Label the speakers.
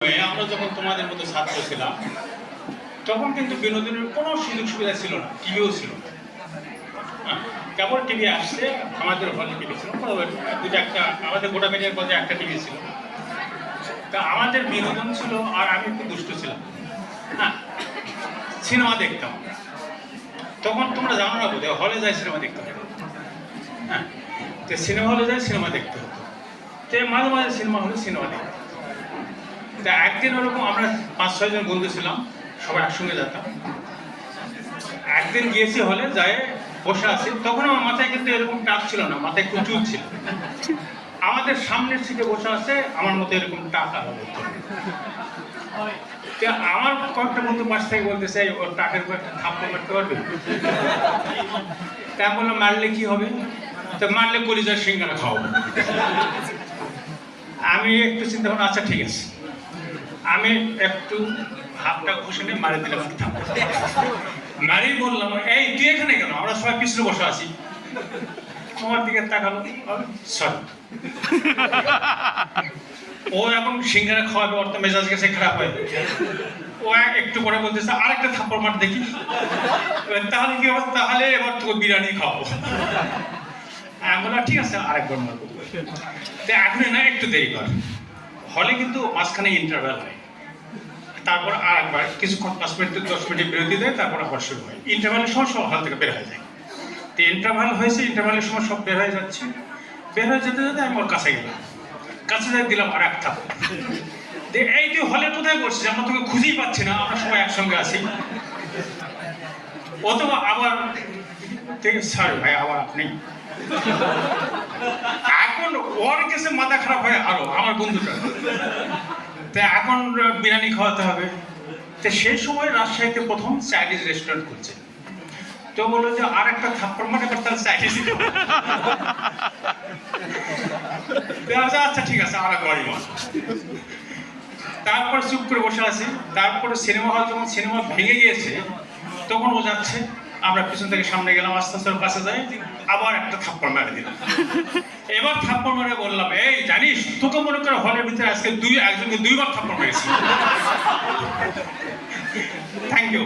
Speaker 1: আমরা যখন তোমাদের মতো ছাত্র ছিলাম তখন কিন্তু বিনোদনের কোনো সুযোগ সুবিধা ছিল না, টিভিও ছিল না। কেবল টিভি আসছে, আমাদের হলে টিভি ছিল দুটো, একটা আমাদের গোটা মেডিয়ার পথে একটা টিভি ছিল। তা আমাদের বিনোদন ছিল, আর আমি একটু দুষ্ট ছিলাম। হ্যাঁ, সিনেমা দেখতাম। তখন তোমরা জানো না বোধহয়, হলে যায় সিনেমা দেখতে হতো। হ্যাঁ, তো সিনেমা হলে যায় সিনেমা দেখতে হতো। তো মাঝে মাঝে সিনেমা হলে সিনেমা দেখতাম। তা একদিন ওরকম আমরা 5-6 জন বন্ধু ছিলাম, সবাই একসঙ্গে যেতাম। একদিন গিয়েছি হলে, যায় বসে আছি, তখন আমার মাথায় কিন্তু এরকম টাক ছিল না, মাথায় একটু চুল ছিল। আমাদের সামনের সিটে বসে আছে আমার মতো এরকম টাকা হবে। আমার কয়েকটা বন্ধু পাশ থেকে বলতেছে, ওর টাকের উপর একটা থাপ্পড় মারতে পারবে? তা বললাম, মারলে কি হবে? তো মারলে কলিজার সিঙ্গারা খাওয়াবো। আমি একটু চিন্তা করলাম, আচ্ছা ঠিক আছে। আমি একটু হাতটা ঘষে নিয়ে মারি দিলাম। মারি বললাম, এই তুই এখানে কেন? আমরা সবাই পিছনে বসে আছি। তোমার দিকে তাকালো, সরি। ও এখন সিঙ্গারা খাওয়াবে, ওর তো মেজাজ গেছে খারাপ হয়। ও একটু পরে বলতেছে, আরেকটা থাপ্পড় মার দেখি। তাহলে কি হবে? তাহলে এবার তোকে বিরিয়ানি খাওয়াবো। আমি বললাম, ঠিক আছে, আরেকবার মারবো। তো এখনই না, একটু দেরি কর। হলে কিন্তু মাঝখানে ইন্টারভ্যাল হয়, তারপর আর একবার কিছুক্ষণ 5 মিনিট 10 মিনিট বিরতি দেয়, তারপর আবার শুরু হয়। ইন্টারভ্যালের সময় সব হল থেকে বের হয়ে যায়। তো ইন্টারভ্যাল হয়েছে, ইন্টারভ্যালের সময় সব বের হয়ে যাচ্ছে। বের হয়ে যেতে যেতে আমি ওর কাছে গেলাম, কাছে যাই দিলাম আর এক থাপ্পড়। এই তুই হলে কোথায় বসছিস? আমরা তোকে খুঁজেই পাচ্ছি না, আমরা সবাই একসঙ্গে আছি। অথবা আবার, সরি ভাই, আবার আপনি। এখন ওর কাছে মাথা খারাপ হয় আরো, আমার বন্ধুটা। তা এখন বিরিয়ানি খাওয়াতে হবে। তো সেই সময় রাজশাহীতে প্রথম চাইনিজ রেস্টুরেন্ট খুলছে। তো বললো যে আর একটা থাপ্পড় মানে তাহলে চাইনিজ। আচ্ছা ঠিক আছে, আর একবারই মার। তারপর চুপ করে বসে আছি। তারপরে সিনেমা হল যখন সিনেমা ভেঙে গিয়েছে, তখন ও যাচ্ছে, আমরা পিছন থেকে সামনে গেলাম, আস্তে আস্তে কাছে যাই, আবার একটা থাপ্পড় মেরে দিলাম। এবার থাপ্পড় মেরে বললাম, এই জানিস, তোকে মনে করে হলের ভিতরে আজকে একজনকে 2বার থাপ্পড় মেরেছি। Thank you.